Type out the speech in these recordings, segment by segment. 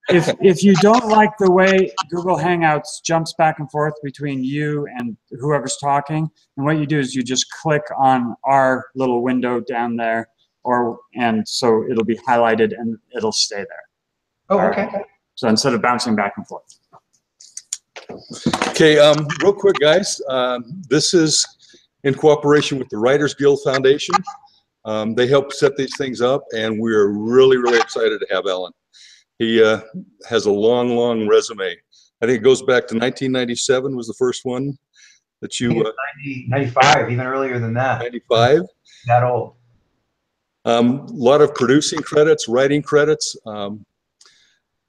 if you don't like the way Google Hangouts jumps back and forth between you and whoever's talking, and what you do is you just click on our little window down there, and so it'll be highlighted and it'll stay there. Oh, okay. So instead of bouncing back and forth. Okay, real quick, guys. This is in cooperation with the Writers Guild Foundation. They help set these things up, and we're really, really excited to have Allan. He has a long, long resume. I think it goes back to 1997 was the first one that you... 95, even earlier than that. 95? That old. A lot of producing credits, writing credits.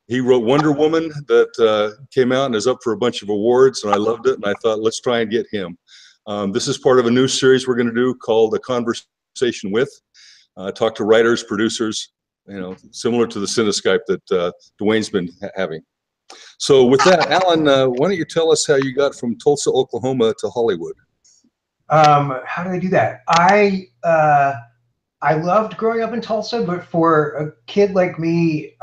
He wrote Wonder Woman that came out and is up for a bunch of awards, and I loved it, and I thought, let's try and get him. This is part of a new series we're going to do called A Conversation With. Talk to writers, producers, you know, similar to the CineSkype that Dwayne's been having. So with that, Allan, why don't you tell us how you got from Tulsa, Oklahoma to Hollywood? How did I do that? I loved growing up in Tulsa, but for a kid like me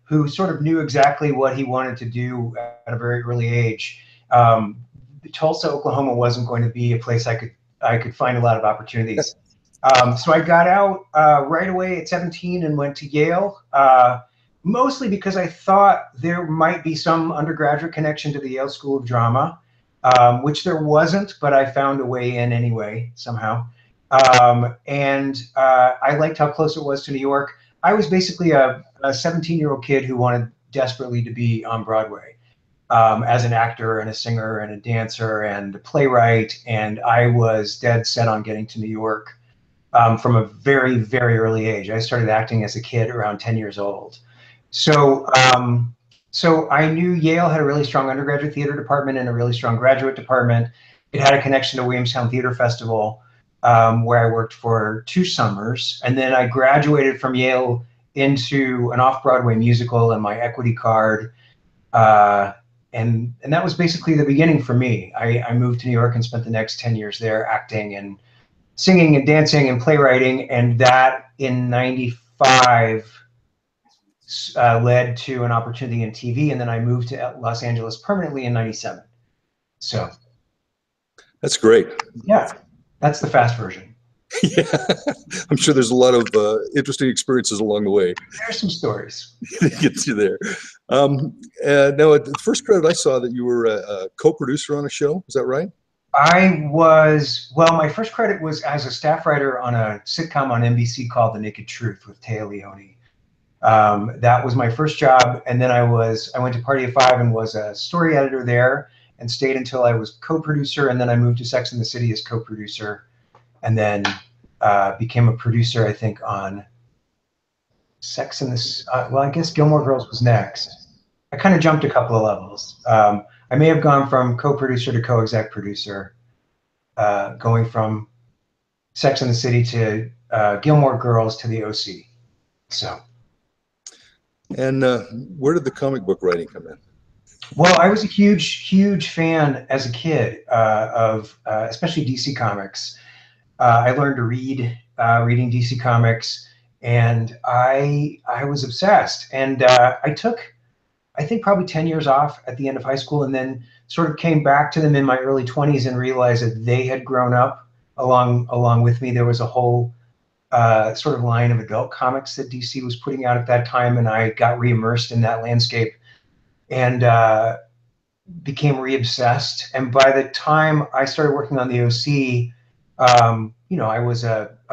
who sort of knew exactly what he wanted to do at a very early age, Tulsa, Oklahoma wasn't going to be a place I could find a lot of opportunities. So I got out right away at 17 and went to Yale, mostly because I thought there might be some undergraduate connection to the Yale School of Drama, which there wasn't, but I found a way in anyway, somehow. And I liked how close it was to New York. I was basically a 17-year-old kid who wanted desperately to be on Broadway as an actor and a singer and a dancer and a playwright, and I was dead set on getting to New York. From a very, very early age. I started acting as a kid around 10 years old. So, so I knew Yale had a really strong undergraduate theater department and a really strong graduate department. It had a connection to Williamstown Theater Festival, where I worked for 2 summers. And then I graduated from Yale into an off-Broadway musical and my equity card. And that was basically the beginning for me. I moved to New York and spent the next 10 years there acting and singing and dancing and playwriting, and that in '95 led to an opportunity in TV, and then I moved to Los Angeles permanently in '97. So that's great. Yeah, that's the fast version. Yeah, I'm sure there's a lot of interesting experiences along the way. There's some stories. Get you there. Now, the first credit I saw that you were a co-producer on a show. Is that right? I was, well, my first credit was as a staff writer on a sitcom on NBC called The Naked Truth with Taya Leone. That was my first job, and then I went to Party of Five and was a story editor there and stayed until I was co-producer, and then I moved to Sex and the City as co-producer, and then became a producer, I think, on Sex and the, well, I guess Gilmore Girls was next. I kind of jumped a couple of levels. I may have gone from co-producer to co-exec producer, going from Sex and the City to Gilmore Girls to the OC. So. And where did the comic book writing come in? Well, I was a huge, huge fan as a kid of especially DC Comics. I learned to read reading DC Comics, and I was obsessed. And I took, I think, probably 10 years off at the end of high school, and then sort of came back to them in my early 20s and realized that they had grown up along with me. There was a whole sort of line of adult comics that DC was putting out at that time, and I got re-immersed in that landscape and became re-obsessed. And by the time I started working on the OC, you know, I was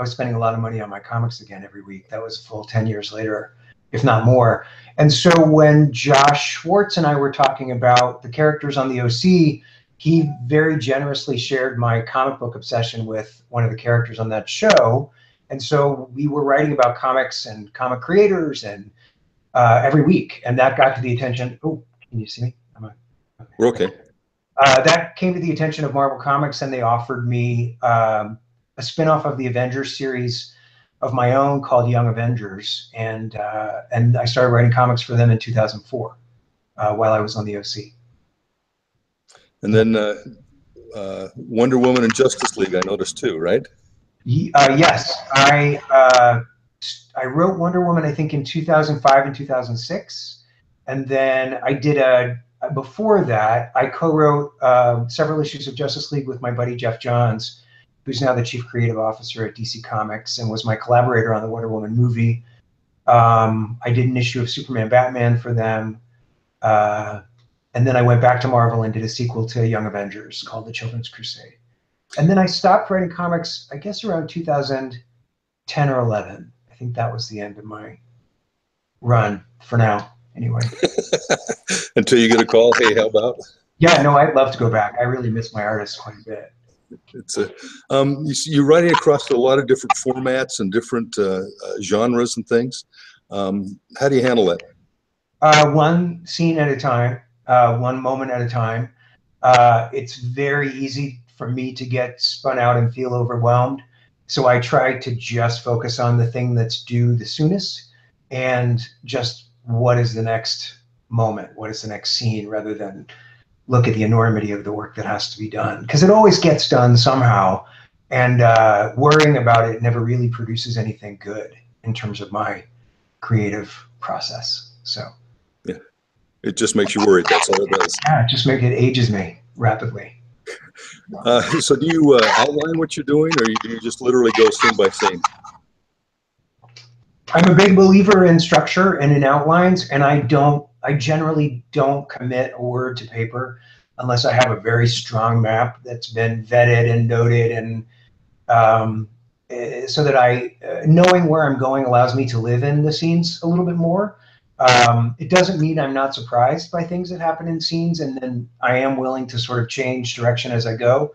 spending a lot of money on my comics again every week. That was a full 10 years later, if not more. And so when Josh Schwartz and I were talking about the characters on the OC, he very generously shared my comic book obsession with one of the characters on that show. And so we were writing about comics and comic creators and every week. And that got to the attention. Oh, can you see me? Okay. We're okay. That came to the attention of Marvel Comics, and they offered me a spinoff of the Avengers series of my own called Young Avengers, and I started writing comics for them in 2004 while I was on the OC. And then Wonder Woman and Justice League, I noticed too, right? Yes, I wrote Wonder Woman, I think, in 2005 and 2006, And then I did before that, I co-wrote several issues of Justice League with my buddy Jeff Johns, who's now the chief creative officer at DC Comics and was my collaborator on the Wonder Woman movie. I did an issue of Superman Batman for them. And then I went back to Marvel and did a sequel to Young Avengers called The Children's Crusade. And then I stopped writing comics, I guess, around 2010 or 11. I think that was the end of my run for now, anyway. Until you get a call, hey, how about? Yeah, no, I'd love to go back. I really miss my artists quite a bit. It's you're writing across a lot of different formats and different genres and things. How do you handle it? One scene at a time, one moment at a time. It's very easy for me to get spun out and feel overwhelmed. So I try to just focus on the thing that's due the soonest and just what is the next moment, what is the next scene, rather than look at the enormity of the work that has to be done. Because it always gets done somehow, and worrying about it never really produces anything good in terms of my creative process. So yeah, it just makes you worried. That's all it does. Yeah, it ages me rapidly. So do you outline what you're doing, or do you just literally go scene by scene? I'm a big believer in structure and in outlines, and I generally don't commit a word to paper unless I have a very strong map that's been vetted and noted, and so that knowing where I'm going allows me to live in the scenes a little bit more. It doesn't mean I'm not surprised by things that happen in scenes, and then I am willing to sort of change direction as I go.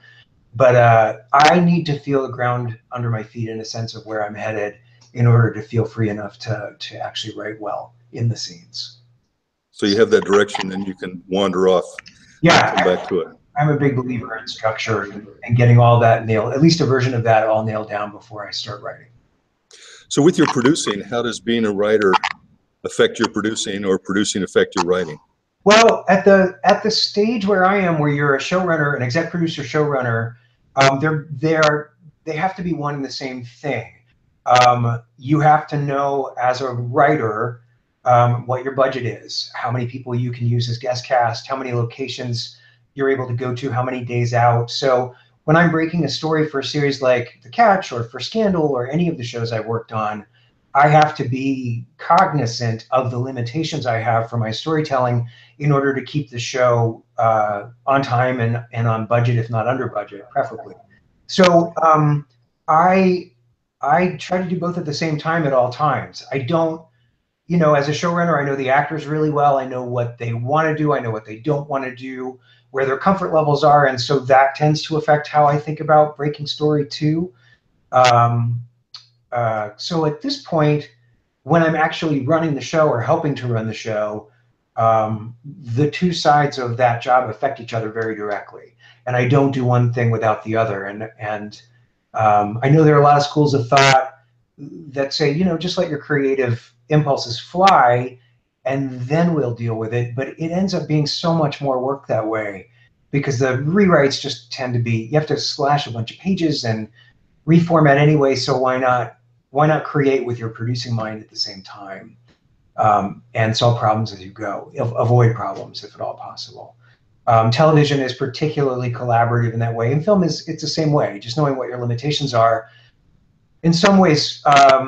But I need to feel the ground under my feet in a sense of where I'm headed in order to feel free enough to actually write well in the scenes. So you have that direction, and you can wander off. Yeah, and come back to it. I'm a big believer in structure and getting all that nailed, at least a version of that all nailed down before I start writing. So with your producing, how does being a writer affect your producing, or producing affect your writing? Well, at the stage where I am, where you're a showrunner, an exec producer showrunner, they have to be one and the same thing. You have to know as a writer what your budget is, how many people you can use as guest cast, how many locations you're able to go to, how many days out. So when I'm breaking a story for a series like The Catch or for Scandal or any of the shows I've worked on, I have to be cognizant of the limitations I have for my storytelling in order to keep the show on time and on budget, if not under budget, preferably. So I try to do both at the same time at all times. I don't, as a showrunner, I know the actors really well. I know what they want to do. I know what they don't want to do, where their comfort levels are. And so that tends to affect how I think about breaking story too. So at this point, when I'm actually running the show or helping to run the show, the two sides of that job affect each other very directly. And I don't do one thing without the other. And I know there are a lot of schools of thought that say, just let your creative impulses fly and then we'll deal with it. But it ends up being so much more work that way, because the rewrites just tend to be, you have to slash a bunch of pages and reformat anyway. So why not create with your producing mind at the same time, and solve problems as you go, avoid problems if at all possible. Television is particularly collaborative in that way, and film it's the same way. Just knowing what your limitations are in some ways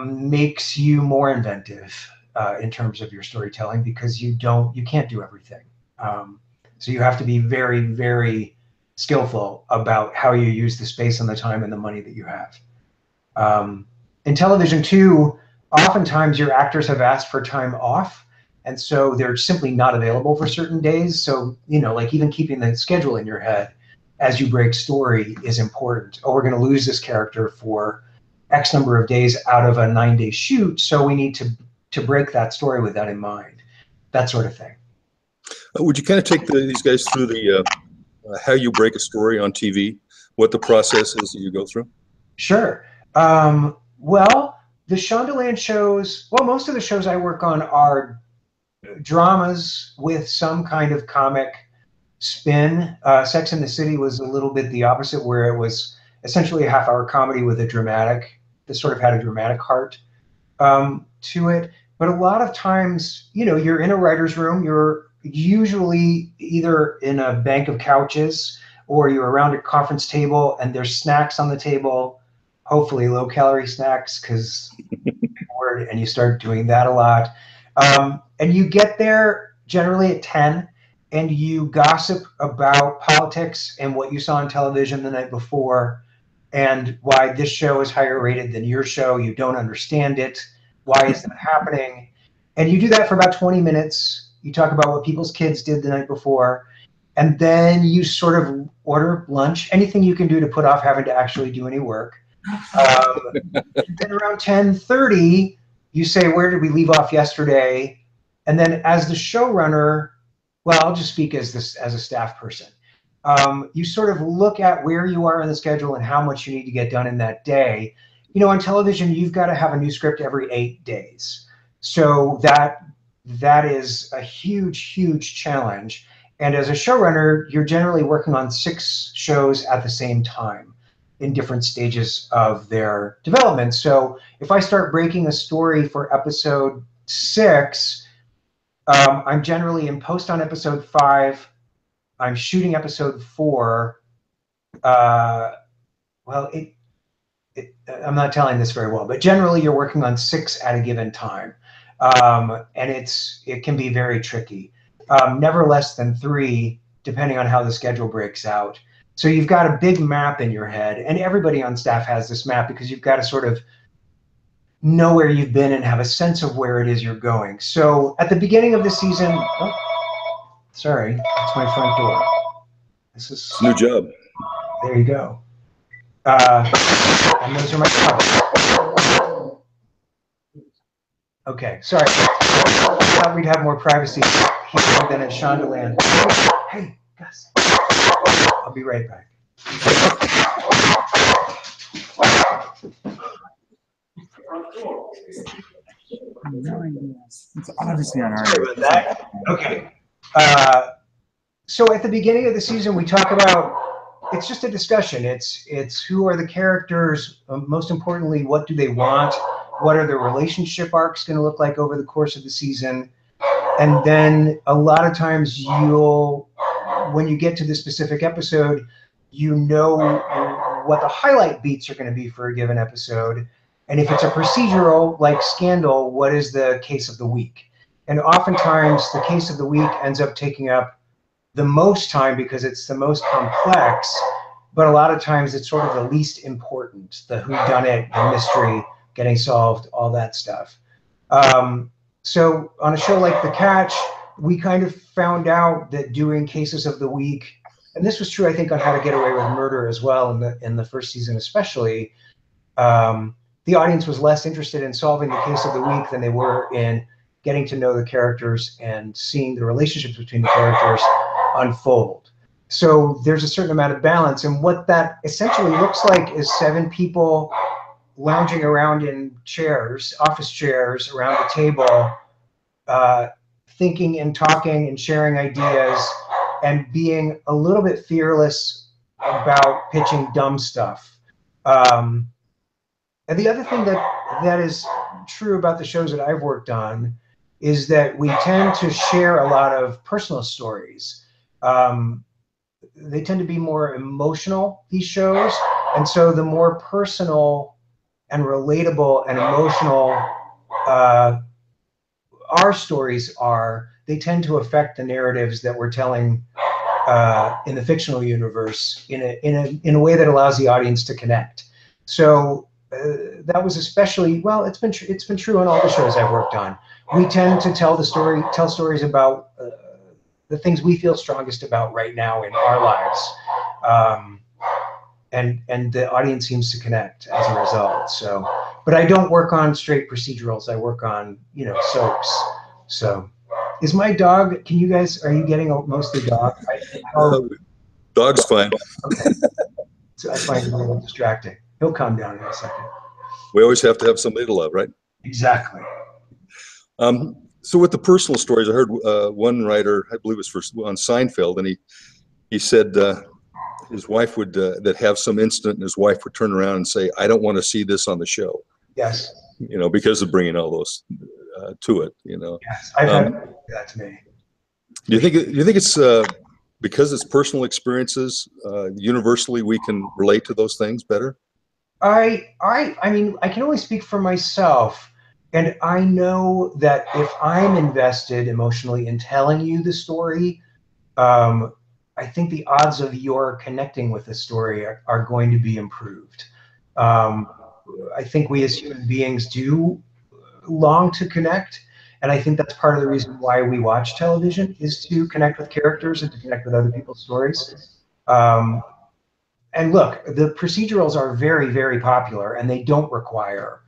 makes you more inventive in terms of your storytelling, because you can't do everything. So you have to be very, very skillful about how you use the space and the time and the money that you have. In television too, oftentimes your actors have asked for time off, and so they're simply not available for certain days. So, like even keeping the schedule in your head as you break story is important. Oh, we're going to lose this character for X number of days out of a 9-day shoot, so we need to break that story with that in mind. That sort of thing. Would you kind of take these guys through the how you break a story on TV, what the process is that you go through? Sure. Well, the Shondaland shows, most of the shows I work on are dramas with some kind of comic spin. Sex and the City was a little bit the opposite, where it was essentially a half-hour comedy with that sort of had a dramatic heart to it. But a lot of times, you know, you're in a writer's room, you're usually either in a bank of couches or you're around a conference table and there's snacks on the table, hopefully low calorie snacks, because and you start doing that a lot. And you get there generally at 10 and you gossip about politics and what you saw on television the night before and why this show is higher rated than your show. You don't understand it. Why is that happening? And you do that for about 20 minutes. You talk about what people's kids did the night before. And then you sort of order lunch, anything you can do to put off having to actually do any work. Then around 10:30, you say, where did we leave off yesterday? And then as the showrunner, well, I'll just speak as a staff person. You sort of look at where you are in the schedule and how much you need to get done in that day. You know, on television, you've got to have a new script every 8 days. So that is a huge, huge challenge. And as a showrunner, you're generally working on 6 shows at the same time in different stages of their development. So if I start breaking a story for episode 6, I'm generally in post on episode 5. I'm shooting episode 4. Well, I'm not telling this very well, but generally you're working on 6 at a given time. And it can be very tricky. Never less than 3, depending on how the schedule breaks out. So you've got a big map in your head, and everybody on staff has this map because you've got to sort of know where you've been and have a sense of where it is you're going. So at the beginning of the season, oh, sorry, that's my front door. This is new job. There you go. And those are my covers. Okay, sorry. I thought we'd have more privacy here than at Shondaland. Hey, Gus. I'll be right back. It's obviously on our Sorry about that. Okay. So at the beginning of the season, we talk about, it's just a discussion. It's who are the characters? Most importantly, what do they want? What are their relationship arcs going to look like over the course of the season? And then a lot of times when you get to the specific episode, you know what the highlight beats are going to be for a given episode. And if it's a procedural like Scandal, what is the case of the week? And oftentimes the case of the week ends up taking up the most time because it's the most complex, but a lot of times it's sort of the least important, the whodunit, the mystery, getting solved, all that stuff. So on a show like The Catch, we kind of found out that doing cases of the week, and this was true, I think, on How to Get Away with Murder as well in the first season especially, the audience was less interested in solving the case of the week than they were in getting to know the characters and seeing the relationships between the characters unfold. So there's a certain amount of balance, and what that essentially looks like is 7 people lounging around in chairs, office chairs, around the table, thinking and talking and sharing ideas and being a little bit fearless about pitching dumb stuff. And the other thing that is true about the shows that I've worked on is that we tend to share a lot of personal stories. They tend to be more emotional, these shows, and so the more personal and relatable and emotional our stories are, they tend to affect the narratives that we're telling in the fictional universe in a way that allows the audience to connect. So that was especially, well, it's been true on all the shows I've worked on. We tend to tell stories about the things we feel strongest about right now in our lives. And the audience seems to connect as a result. So, but I don't work on straight procedurals. I work on, soaps. So, is my dog? Are you getting mostly dog? Dog's fine. Okay. So I find it a little distracting. He'll calm down in a second. We always have to have somebody to love, right? Exactly. So with the personal stories, I heard one writer, I believe it was on Seinfeld, and he said his wife would that have some incident, and his wife would turn around and say, "I don't want to see this on the show." Yes. Because of bringing all those to it, you know. Yes, I've had that to me. Do you think it's because it's personal experiences, universally we can relate to those things better? I mean, I can only speak for myself, and I know that if I'm invested emotionally in telling you the story, I think the odds of your connecting with the story are going to be improved. I think we as human beings do long to connect, and I think that's part of the reason why we watch television, is to connect with characters and to connect with other people's stories. And look, the procedurals are very, very popular, and they don't require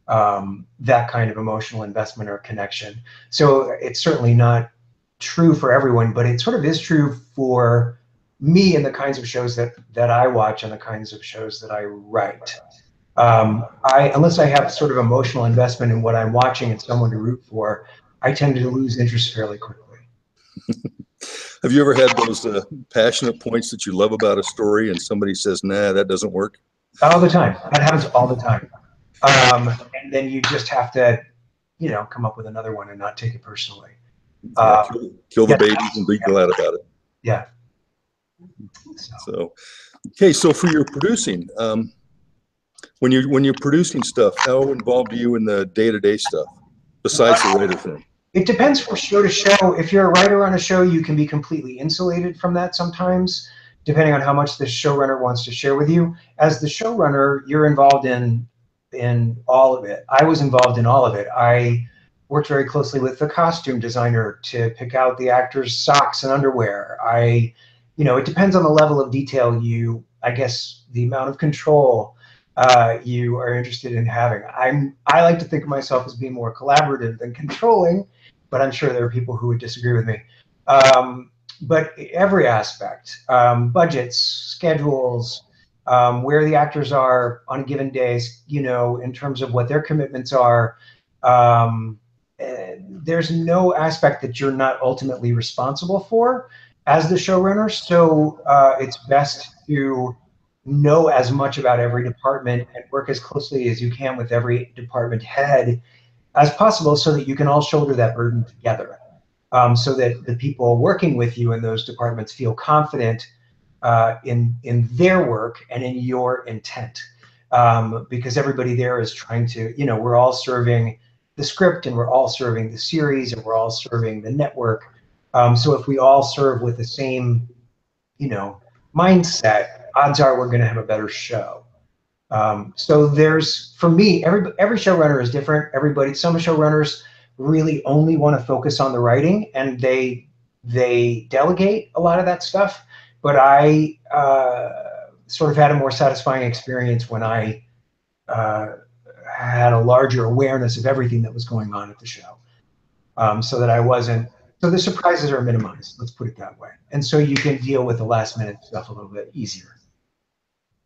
that kind of emotional investment or connection. So it's certainly not true for everyone, but it sort of is true for me and the kinds of shows that I watch and the kinds of shows that I write. Unless I have sort of emotional investment in what I'm watching and someone to root for, I tend to lose interest fairly quickly. Have you ever had those passionate points that you love about a story and somebody says, nah, that doesn't work? All the time. That happens all the time. And then you just have to, you know, come up with another one and not take it personally. Yeah, kill the babies and be glad about it. Yeah. So, okay, so for your producing, when you're producing stuff, how involved are you in the day-to-day stuff besides the writer thing? It depends from show to show. If you're a writer on a show, you can be completely insulated from that sometimes, depending on how much the showrunner wants to share with you. As the showrunner, you're involved in all of it. I was involved in all of it. I worked very closely with the costume designer to pick out the actors' socks and underwear. You know, it depends on the level of detail I guess the amount of control you are interested in having. I like to think of myself as being more collaborative than controlling, but I'm sure there are people who would disagree with me. But every aspect, budgets, schedules, where the actors are on a given day, you know, in terms of what their commitments are, there's no aspect that you're not ultimately responsible for as the showrunner. So it's best to know as much about every department and work as closely as you can with every department head as possible, so that you can all shoulder that burden together, so that the people working with you in those departments feel confident in their work and in your intent, because everybody there is trying to, you know, we're all serving the script, and we're all serving the series, and we're all serving the network. So if we all serve with the same, you know, mindset, odds are we're going to have a better show. So there's, for me, every showrunner is different. Some showrunners really only want to focus on the writing, and they delegate a lot of that stuff. But I sort of had a more satisfying experience when I had a larger awareness of everything that was going on at the show, so that I wasn't. So the surprises are minimized, let's put it that way. And so you can deal with the last minute stuff a little bit easier.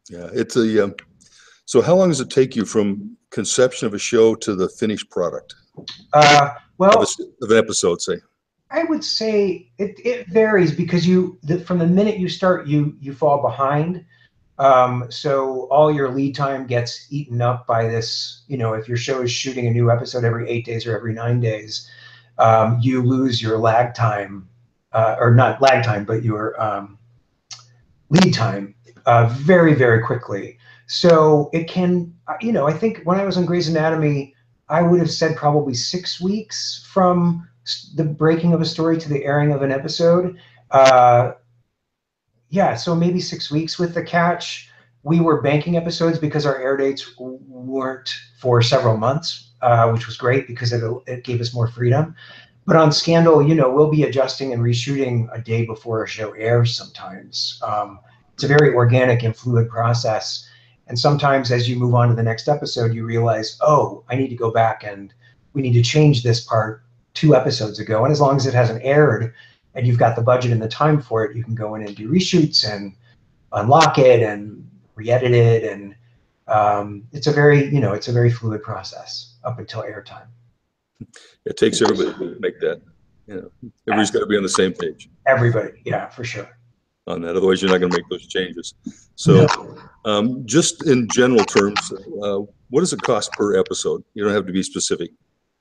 Yeah, it's a, so how long does it take you from conception of a show to the finished product? Well, of an episode, say. I would say it varies, because from the minute you start, you fall behind. So all your lead time gets eaten up by this, you know, if your show is shooting a new episode every 8 days or every 9 days, you lose your lag time, or not lag time, but your lead time very, very quickly. So it can, you know, I think when I was on Grey's Anatomy, I would have said probably 6 weeks from the breaking of a story to the airing of an episode. Yeah, so maybe 6 weeks, with the catch. We were banking episodes because our air dates weren't for several months, which was great because it gave us more freedom. But on Scandal, you know, we'll be adjusting and reshooting a day before a show airs sometimes. It's a very organic and fluid process. And sometimes as you move on to the next episode, you realize, oh, I need to go back and we need to change this part 2 episodes ago. And as long as it hasn't aired and you've got the budget and the time for it, you can go in and do reshoots and unlock it and re-edit it. And it's a very, you know, it's a very fluid process up until airtime. It takes everybody to make that. You know, everybody's got to be on the same page. Everybody, yeah, for sure. On that, otherwise you're not going to make those changes. So, just in general terms, what does it cost per episode? You don't have to be specific.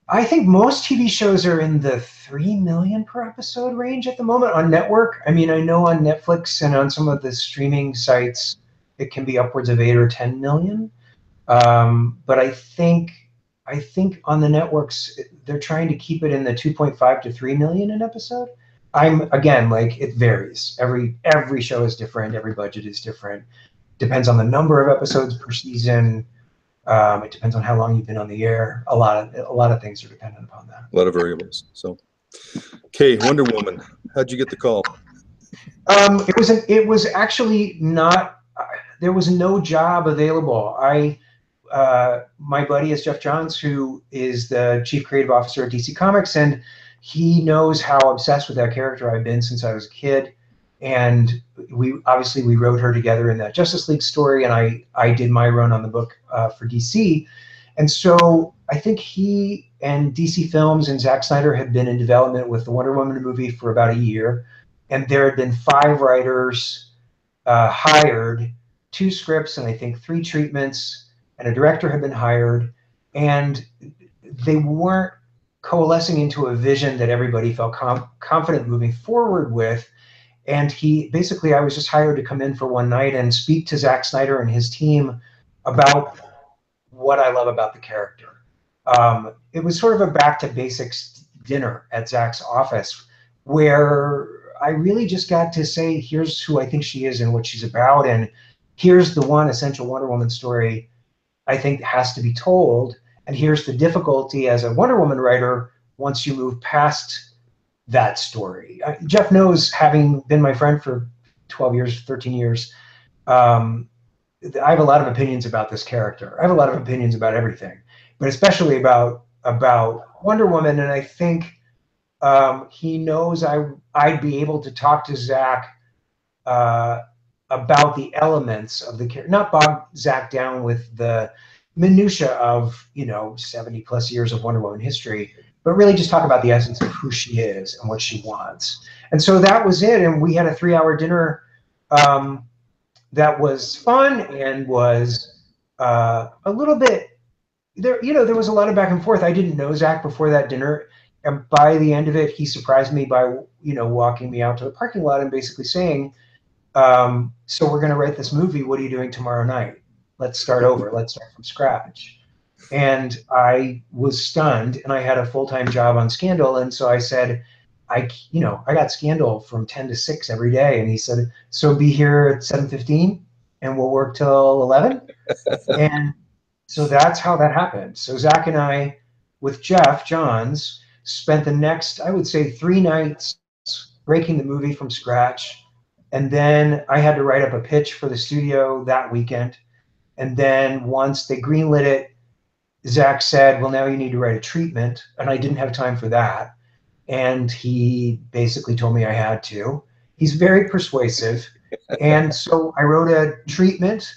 I think most TV shows are in the 3 million per episode range at the moment on network. I mean, I know on Netflix and on some of the streaming sites, it can be upwards of 8 or 10 million. But I think on the networks, they're trying to keep it in the 2.5 to 3 million an episode. Again, like, it varies. Every show is different. Every budget is different. Depends on the number of episodes per season. It depends on how long you've been on the air. A lot of things are dependent upon that. A lot of variables. So, okay, Wonder Woman. How'd you get the call? It was actually not. There was no job available. My buddy is Jeff Johns, who is the chief creative officer at DC Comics, and he knows how obsessed with that character I've been since I was a kid. And we wrote her together in that Justice League story, and I did my run on the book for DC. And so I think he and DC Films and Zack Snyder had been in development with the Wonder Woman movie for about a year, and there had been 5 writers hired, 2 scripts, and I think 3 treatments, and a director had been hired, and they weren't coalescing into a vision that everybody felt confident moving forward with. And I was just hired to come in for one night and speak to Zack Snyder and his team about what I love about the character. It was sort of a back to basics dinner at Zack's office, where I really just got to say, here's who I think she is and what she's about, and here's the one essential Wonder Woman story I think has to be told, and here's the difficulty as a Wonder Woman writer once you move past that story. Jeff knows, having been my friend for 12 years, 13 years, I have a lot of opinions about this character. I have a lot of opinions about everything, but especially about Wonder Woman. And I think he knows I'd be able to talk to Zack about the elements of the character, not bog Zack down with the minutia of 70 plus years of Wonder Woman history, but really just talk about the essence of who she is and what she wants. And so that was it. And we had a 3-hour dinner that was fun and was a little bit there. There was a lot of back and forth. I didn't know Zack before that dinner, and by the end of it, he surprised me by walking me out to the parking lot and basically saying, "So we're going to write this movie. What are you doing tomorrow night? Let's start over. Let's start from scratch." And I was stunned, and I had a full-time job on Scandal, and so I said, I got Scandal from 10 to 6 every day. And he said, "So be here at 7:15 and we'll work till 11." And so that's how that happened. So Zack and I, with Jeff Johns, spent the next, I would say, 3 nights breaking the movie from scratch. And then I had to write up a pitch for the studio that weekend. And then once they greenlit it, Zack said, "Well, now you need to write a treatment." And I didn't have time for that. And he basically told me I had to. He's very persuasive. And so I wrote a treatment.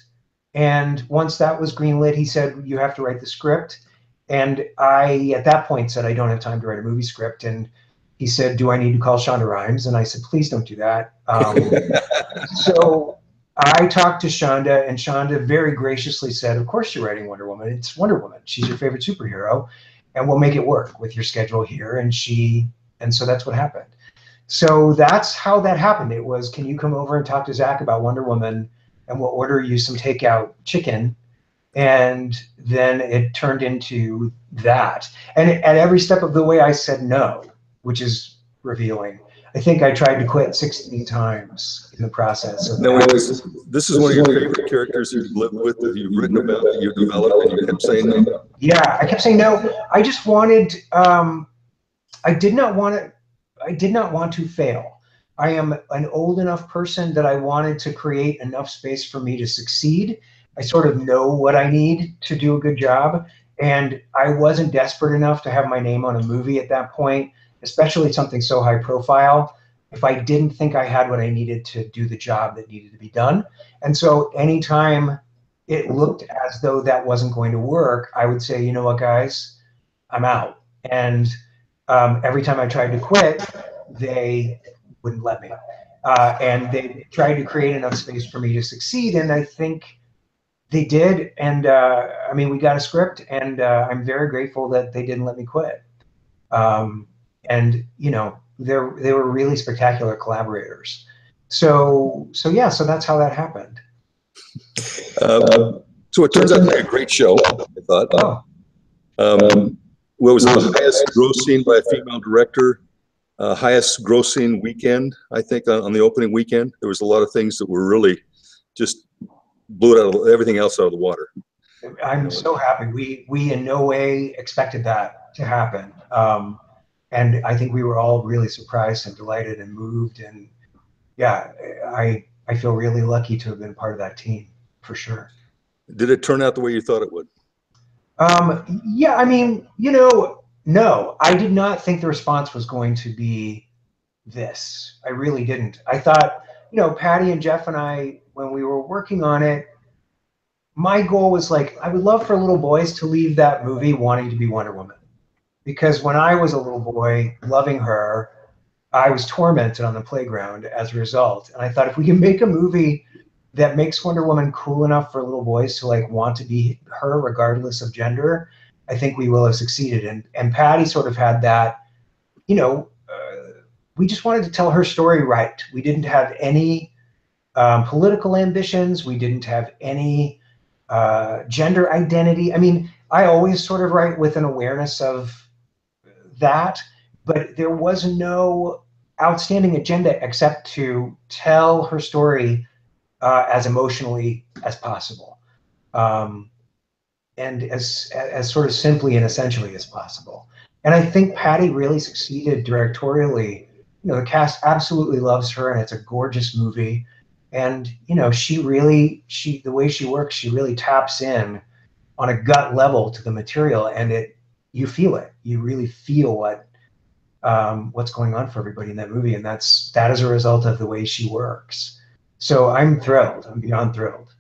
And once that was greenlit, he said, "You have to write the script." And I, at that point, said, "I don't have time to write a movie script." And he said, "Do I need to call Shonda Rhimes?" And I said, "Please don't do that." So I talked to Shonda, and Shonda very graciously said, "Of course you're writing Wonder Woman. It's Wonder Woman. She's your favorite superhero, and we'll make it work with your schedule here." And so that's what happened. So that's how that happened. It was, "Can you come over and talk to Zack about Wonder Woman, and we'll order you some takeout chicken." And then it turned into that. And at every step of the way, I said no, which is revealing. I think I tried to quit 16 times in the process. Now, this is one of your favorite characters you've lived with, that you've written about, that you've developed, and you kept saying no. Yeah, I kept saying no. I just wanted, I did not want to fail. I am an old enough person that I wanted to create enough space for me to succeed. I sort of know what I need to do a good job. And I wasn't desperate enough to have my name on a movie at that point, especially something so high profile, if I didn't think I had what I needed to do the job that needed to be done. And so anytime it looked as though that wasn't going to work, I would say, "You know what, guys, I'm out." And every time I tried to quit, they wouldn't let me. And they tried to create enough space for me to succeed. And I think They did, and I mean, we got a script, and I'm very grateful that they didn't let me quit. And you know, they were really spectacular collaborators. So yeah, so that's how that happened. So it turns out to be a great show, I thought. Oh. What was it, the highest grossing by a female director, highest grossing weekend, I think, on the opening weekend. There was a lot of things that were really just blew it out of everything else out of the water. I'm so happy. We in no way expected that to happen. And I think we were all really surprised and delighted and moved. And yeah, I feel really lucky to have been part of that team, for sure. Did it turn out the way you thought it would? Yeah, I mean, you know, no, I did not think the response was going to be this. I really didn't. I thought, you know, Patty and Jeff and I, when we were working on it, my goal was like, I would love for little boys to leave that movie wanting to be Wonder Woman. Because when I was a little boy loving her, I was tormented on the playground as a result. And I thought, if we can make a movie that makes Wonder Woman cool enough for little boys to like want to be her regardless of gender, I think we will have succeeded. And Patty sort of had that, you know, we just wanted to tell her story right. We didn't have any political ambitions. We didn't have any gender identity. I mean, I always sort of write with an awareness of that, but there was no outstanding agenda except to tell her story as emotionally as possible, and as sort of simply and essentially as possible. And I think Patty really succeeded directorially. You know, the cast absolutely loves her, and it's a gorgeous movie. And you know, the way she works, she really taps in on a gut level to the material, and you feel it. You really feel what's going on for everybody in that movie, and that is a result of the way she works. So I'm thrilled. I'm beyond thrilled.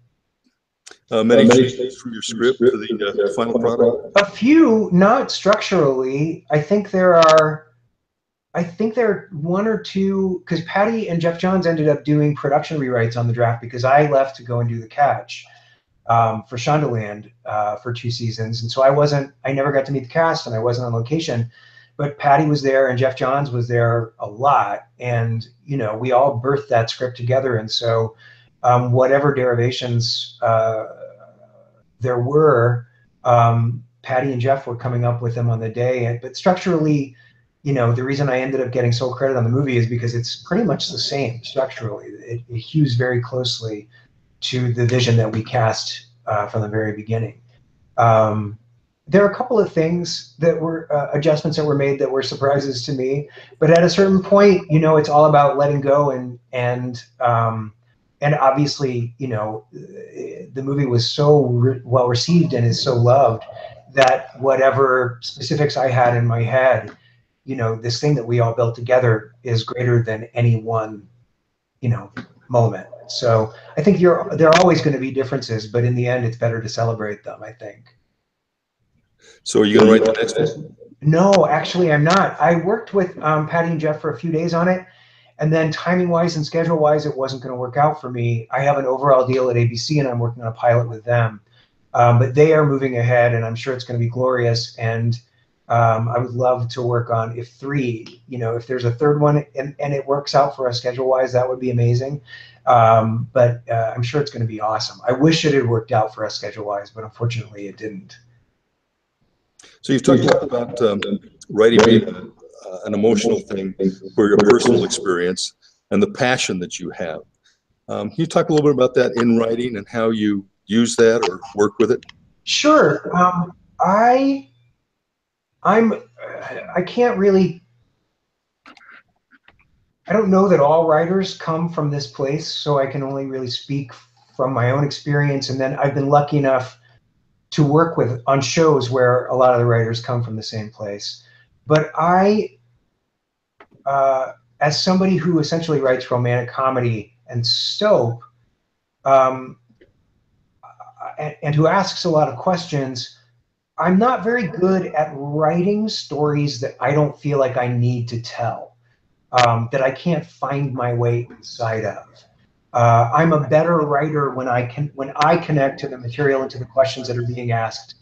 Many changes from your script to the final product? A few, not structurally. I think there are one or two, because Patty and Jeff Johns ended up doing production rewrites on the draft because I left to go and do The Catch for Shondaland for 2 seasons. And so I never got to meet the cast, and I wasn't on location. But Patty was there and Jeff Johns was there a lot. And, you know, we all birthed that script together. And so whatever derivations there were, Patty and Jeff were coming up with them on the day. But structurally, you know, the reason I ended up getting sole credit on the movie is because it's pretty much the same structurally. It hews very closely to the vision that we cast from the very beginning. There are a couple of things that were adjustments that were made that were surprises to me, but at a certain point, you know, it's all about letting go, and obviously, you know, the movie was so well received and is so loved that whatever specifics I had in my head, you know, this thing that we all built together is greater than any one, you know, moment. So I think there are always going to be differences, but in the end, it's better to celebrate them, I think. So are you going to write the next one? No, actually, I'm not. I worked with Patty and Jeff for a few days on it, and then timing-wise and schedule-wise, it wasn't going to work out for me. I have an overall deal at ABC, and I'm working on a pilot with them. But they are moving ahead, and I'm sure it's going to be glorious. And I would love to work on if there's a third one and it works out for us schedule-wise, that would be amazing. But I'm sure it's going to be awesome. I wish it had worked out for us schedule-wise, but unfortunately, it didn't. So you've talked about writing being an emotional thing for your personal experience and the passion that you have. Can you talk a little bit about that in writing and how you use that or work with it? Sure. I can't really. I don't know that all writers come from this place, so I can only really speak from my own experience. And then I've been lucky enough to work on shows where a lot of the writers come from the same place. But as somebody who essentially writes romantic comedy and soap, and who asks a lot of questions, I'm not very good at writing stories that I don't feel like I need to tell, that I can't find my way inside of. I'm a better writer when I connect to the material and to the questions that are being asked,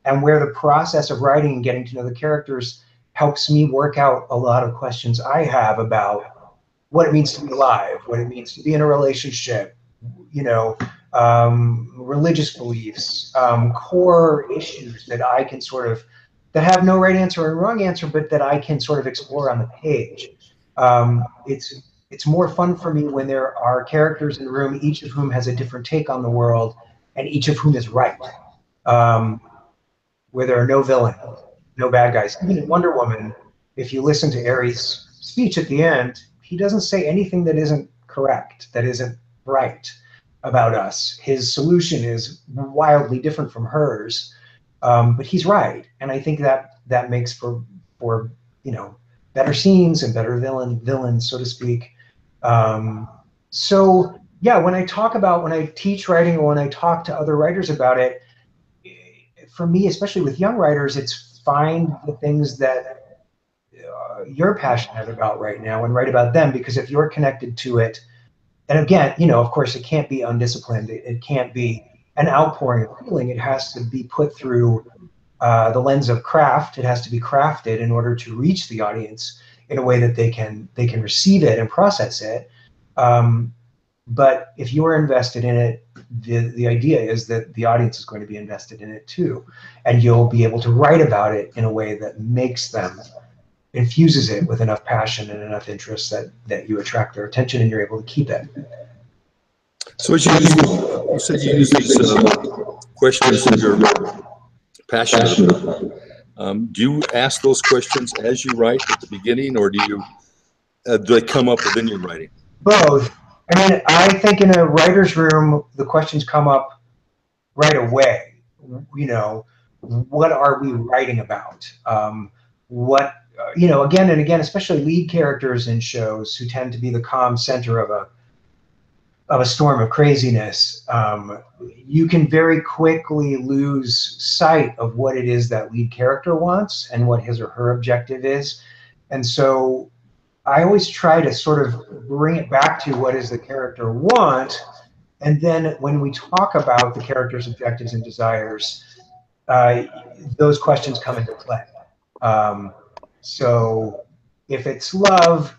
and where the process of writing and getting to know the characters helps me work out a lot of questions I have about what it means to be alive, what it means to be in a relationship, you know, religious beliefs, core issues that I can sort of, that have no right answer or wrong answer, but that I can sort of explore on the page. It's more fun for me when there are characters in the room, each of whom has a different take on the world, and each of whom is right. Where there are no villains, no bad guys. Even in Wonder Woman, if you listen to Ares' speech at the end, he doesn't say anything that isn't correct, that isn't right about us. His solution is wildly different from hers, but he's right, and I think that makes for you know, better scenes and better villains, so to speak. So yeah, when I teach writing or when I talk to other writers about it, for me, especially with young writers, it's find the things that you're passionate about right now and write about them, because if you're connected to it, and again, you know, of course, it can't be undisciplined. It can't be an outpouring of feeling. It has to be put through the lens of craft. It has to be crafted in order to reach the audience in a way that they can receive it and process it. But if you're invested in it, the idea is that the audience is going to be invested in it too, and you'll be able to write about it in a way that makes them, infuses it with enough passion and enough interest that you attract their attention and you're able to keep it. So as you said you use these questions that you're passionate about. Do you ask those questions as you write at the beginning, or do they come up within your writing? Both. I mean, I think in a writer's room, the questions come up right away. You know, what are we writing about? You know, again and again, especially lead characters in shows who tend to be the calm center of a storm of craziness, you can very quickly lose sight of what it is that lead character wants and what his or her objective is. And so I always try to sort of bring it back to what does the character want, and then when we talk about the character's objectives and desires, those questions come into play. So if it's love,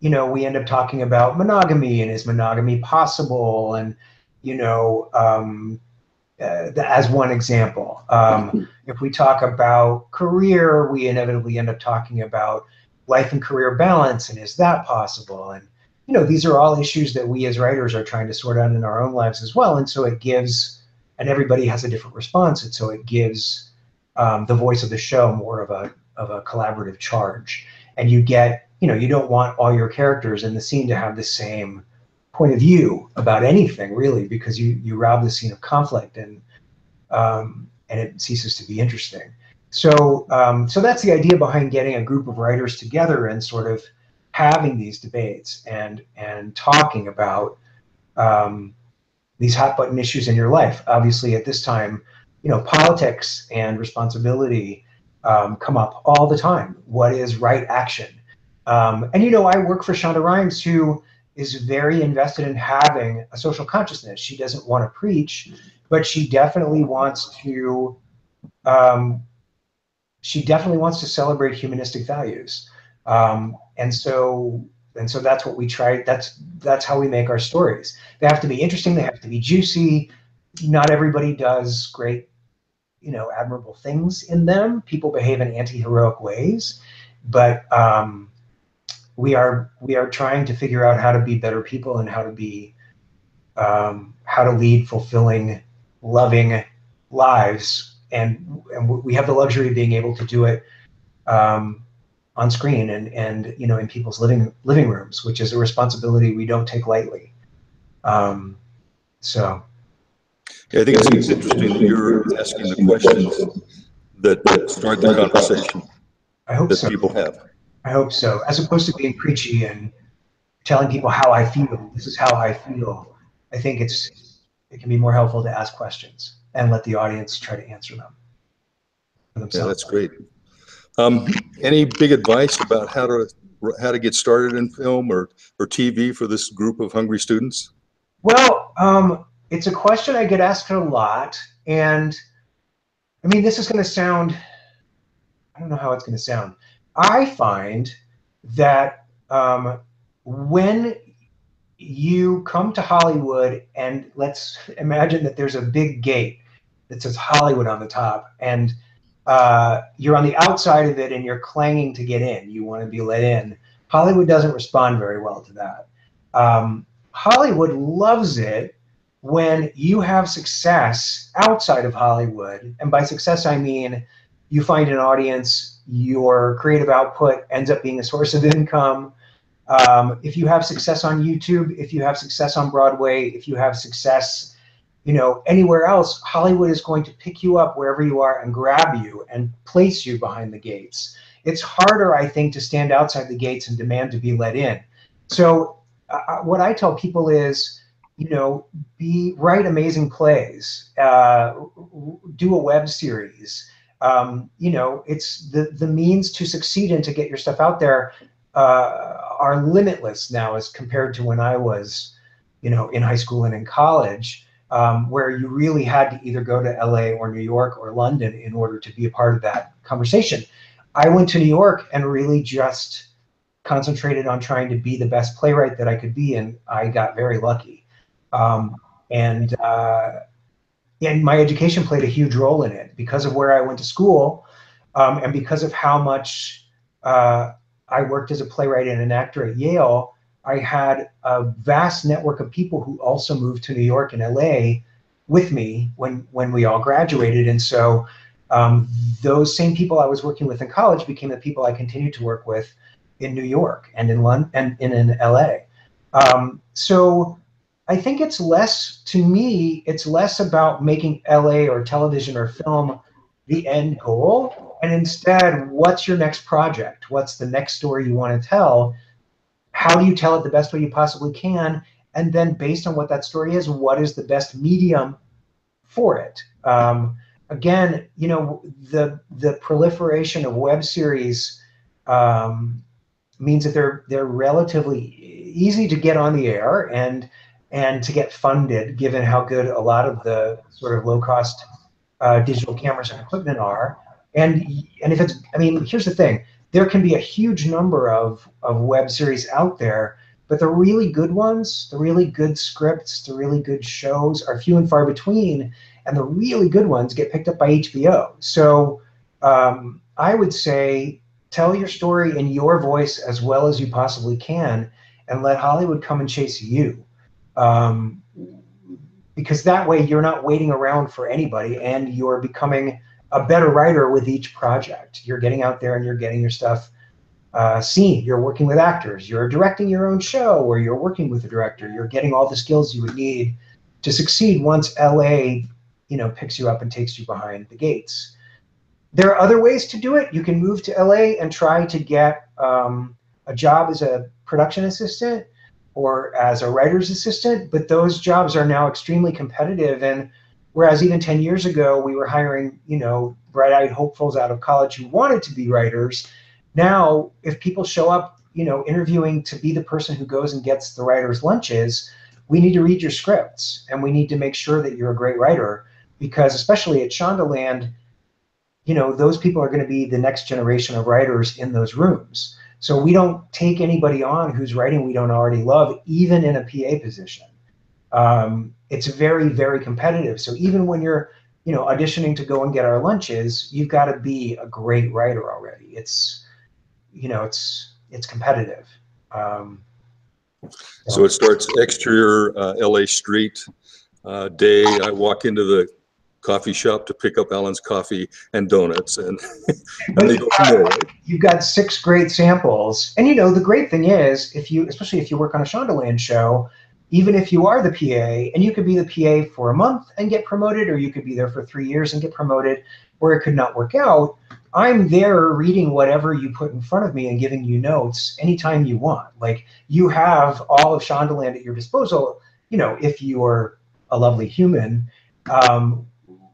you know, we end up talking about monogamy, and is monogamy possible, and you know, as one example. If we talk about career, we inevitably end up talking about life and career balance, and is that possible? And you know, these are all issues that we as writers are trying to sort out in our own lives as well. And so it gives, and everybody has a different response, and so it gives the voice of the show more of a collaborative charge. And you get, you know, you don't want all your characters in the scene to have the same point of view about anything, really, because you rob the scene of conflict, and it ceases to be interesting. So so that's the idea behind getting a group of writers together and sort of having these debates and talking about these hot button issues in your life. Obviously, at this time, you know, politics and responsibility come up all the time. What is right action? And you know, I work for Shonda Rhimes, who is very invested in having a social consciousness. She doesn't want to preach, but she definitely wants to. She definitely wants to celebrate humanistic values, and so that's what we try. That's how we make our stories. They have to be interesting. They have to be juicy. Not everybody does great, you know, admirable things in them. People behave in anti-heroic ways, but we are trying to figure out how to be better people and how to lead fulfilling, loving lives. And we have the luxury of being able to do it on screen and you know, in people's living rooms, which is a responsibility we don't take lightly. So yeah, I think it's interesting that you're asking the questions that start the conversation. I hope that so. People have. I hope so, as opposed to being preachy and telling people how I feel. This is how I feel. I think it can be more helpful to ask questions and let the audience try to answer them for themselves. Yeah, that's great. Any big advice about how to get started in film or TV for this group of hungry students? Well, it's a question I get asked a lot, and I mean, this is going to sound, I don't know how it's going to sound. I find that when you come to Hollywood, and let's imagine that there's a big gate that says Hollywood on the top, and you're on the outside of it and you're clanging to get in. You want to be let in. Hollywood doesn't respond very well to that. Hollywood loves it when you have success outside of Hollywood. And by success, I mean you find an audience, your creative output ends up being a source of income. If you have success on YouTube, if you have success on Broadway, if you have success, you know, anywhere else, Hollywood is going to pick you up wherever you are and grab you and place you behind the gates. It's harder, I think, to stand outside the gates and demand to be let in. So what I tell people is, you know, write amazing plays, do a web series. You know, it's the means to succeed and to get your stuff out there are limitless now as compared to when I was, you know, in high school and in college, where you really had to either go to LA or New York or London in order to be a part of that conversation. I went to New York and really just concentrated on trying to be the best playwright that I could be, and I got very lucky. And my education played a huge role in it because of where I went to school, and because of how much I worked as a playwright and an actor at Yale. I had a vast network of people who also moved to New York and LA with me when we all graduated. And so those same people I was working with in college became the people I continued to work with in New York and in London and in LA. So I think it's less, to me, it's less about making LA or television or film the end goal, and instead, what's your next project? What's the next story you want to tell? How do you tell it the best way you possibly can? And then based on what that story is, what is the best medium for it? Again, you know, the proliferation of web series means that they're relatively easy to get on the air and to get funded, given how good a lot of the sort of low-cost digital cameras and equipment are. And if it's, I mean, here's the thing. There can be a huge number of web series out there, but the really good ones, the really good scripts, the really good shows are few and far between, and the really good ones get picked up by HBO. So I would say tell your story in your voice as well as you possibly can, and let Hollywood come and chase you. Because that way you're not waiting around for anybody, and you're becoming a better writer with each project. You're getting out there and you're getting your stuff seen. You're working with actors. You're directing your own show, or you're working with a director. You're getting all the skills you would need to succeed once LA, you know, picks you up and takes you behind the gates. There are other ways to do it. You can move to LA and try to get a job as a production assistant or as a writer's assistant, but those jobs are now extremely competitive. And whereas even 10 years ago, we were hiring, you know, bright-eyed hopefuls out of college who wanted to be writers, now if people show up, you know, interviewing to be the person who goes and gets the writer's lunches, we need to read your scripts, and we need to make sure that you're a great writer, because especially at Shondaland, you know, those people are going to be the next generation of writers in those rooms. So we don't take anybody on whose writing we don't already love, even in a PA position. It's very, very competitive. So even when you're, you know, auditioning to go and get our lunches, you've got to be a great writer already. It's, you know, it's competitive. So it starts exterior LA street day. I walk into the coffee shop to pick up Allan's coffee and donuts, and they go from there, right? You've got 6 great samples, and you know the great thing is, especially if you work on a Shondaland show, even if you are the PA, and you could be the PA for a month and get promoted, or you could be there for 3 years and get promoted, or it could not work out. I'm there reading whatever you put in front of me and giving you notes anytime you want. Like, you have all of Shondaland at your disposal. You know, if you're a lovely human.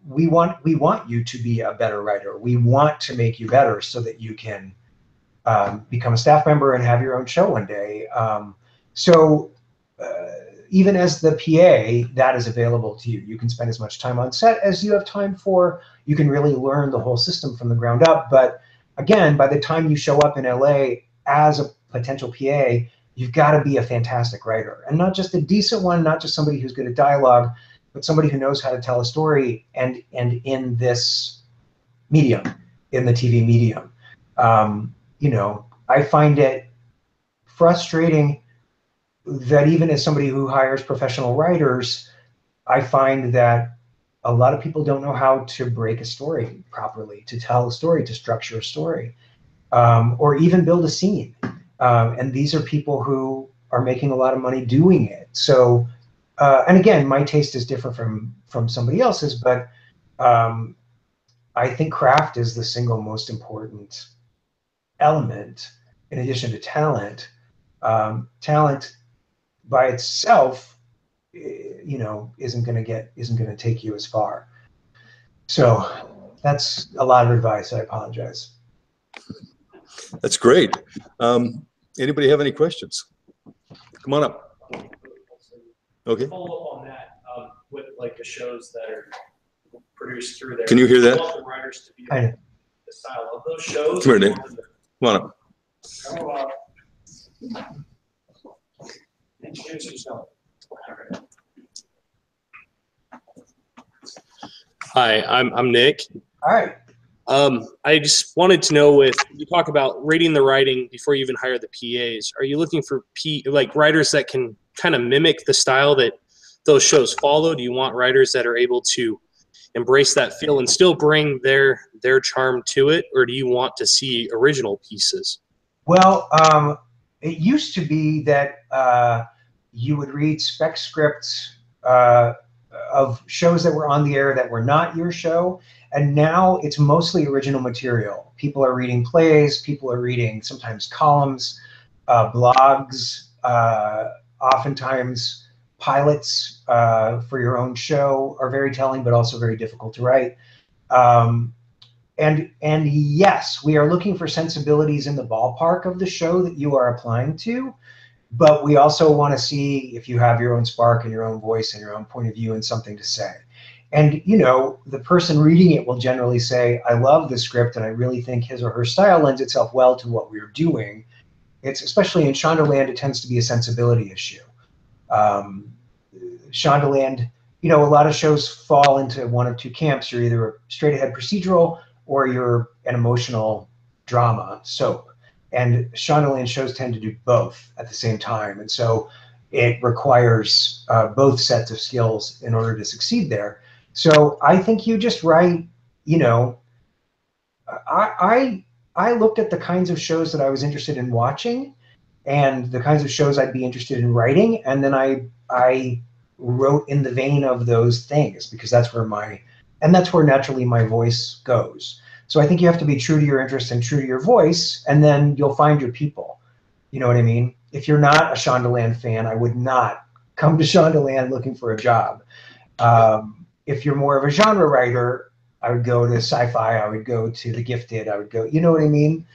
We want you to be a better writer. We want to make you better so that you can become a staff member and have your own show one day. even as the PA, that is available to you. You can spend as much time on set as you have time for. You can really learn the whole system from the ground up. But again, by the time you show up in LA as a potential PA, you've got to be a fantastic writer. And not just a decent one, not just somebody who's good at dialogue, but somebody who knows how to tell a story, and in this medium, in the TV medium. You know, I find it frustrating that even as somebody who hires professional writers, I find that a lot of people don't know how to break a story properly, to tell a story, to structure a story, or even build a scene. And these are people who are making a lot of money doing it. So, and again, my taste is different from somebody else's, but I think craft is the single most important element in addition to talent. Talent by itself, you know, isn't going to take you as far. So that's a lot of advice. I apologize. That's great. Anybody have any questions? Come on up. Okay. Follow up on that with like the shows that are produced through there. Can you hear that? I want the writers to be the style of those shows. Come here, Nick. Come on up. Introduce yourself. Hi, I'm Nick. All right. I just wanted to know, if you talk about reading the writing before you even hire the PAs, are you looking for like writers that can kind of mimic the style that those shows follow? Do you want writers that are able to embrace that feel and still bring their charm to it, or do you want to see original pieces? Well, it used to be that you would read spec scripts of shows that were on the air that were not your show, and now it's mostly original material. People are reading plays, people are reading sometimes columns, blogs, oftentimes pilots for your own show are very telling, but also very difficult to write. And yes, we are looking for sensibilities in the ballpark of the show that you are applying to, but we also want to see if you have your own spark and your own voice and your own point of view and something to say. And, you know, the person reading it will generally say, I love the script and I really think his or her style lends itself well to what we're doing. It's, especially in Shondaland, it tends to be a sensibility issue. Shondaland, you know, a lot of shows fall into one of two camps. You're either a straight ahead procedural or you're an emotional drama soap. And Shondaland shows tend to do both at the same time. And so it requires both sets of skills in order to succeed there. So I think you just write, you know, I looked at the kinds of shows that I was interested in watching and the kinds of shows I'd be interested in writing. And then I wrote in the vein of those things, because that's where naturally my voice goes. So I think you have to be true to your interests and true to your voice, and then you'll find your people. You know what I mean? If you're not a Shondaland fan, I would not come to Shondaland looking for a job. If you're more of a genre writer, I would go to sci-fi, I would go to The Gifted, I would go, you know what I mean?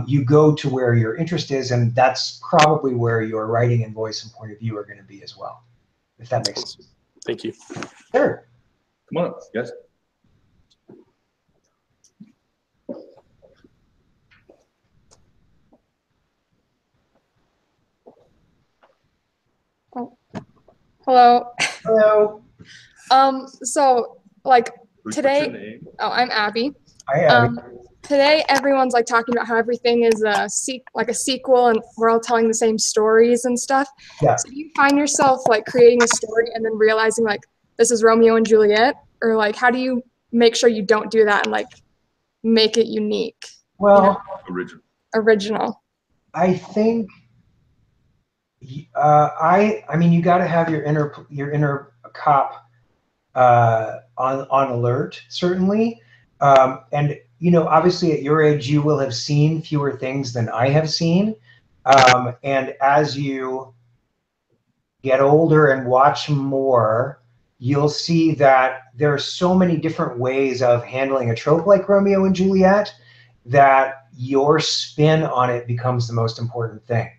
You go to where your interest is, and that's probably where your writing and voice and point of view are going to be as well, if that makes sense. Thank you. Sure. Come on up, guys. Oh. Hello. Hello. So like today, I'm Abby. Hi, Abby. Today everyone's like talking about how everything is like a sequel and we're all telling the same stories and stuff. Yeah. So do you find yourself like creating a story and then realizing like this is Romeo and Juliet, or like how do you make sure you don't do that and like make it unique? Well, you know? Original. I think I mean, you got to have your inner cop on alert, certainly. And you know, obviously at your age, you will have seen fewer things than I have seen. And as you get older and watch more, you'll see that there are so many different ways of handling a trope like Romeo and Juliet that your spin on it becomes the most important thing.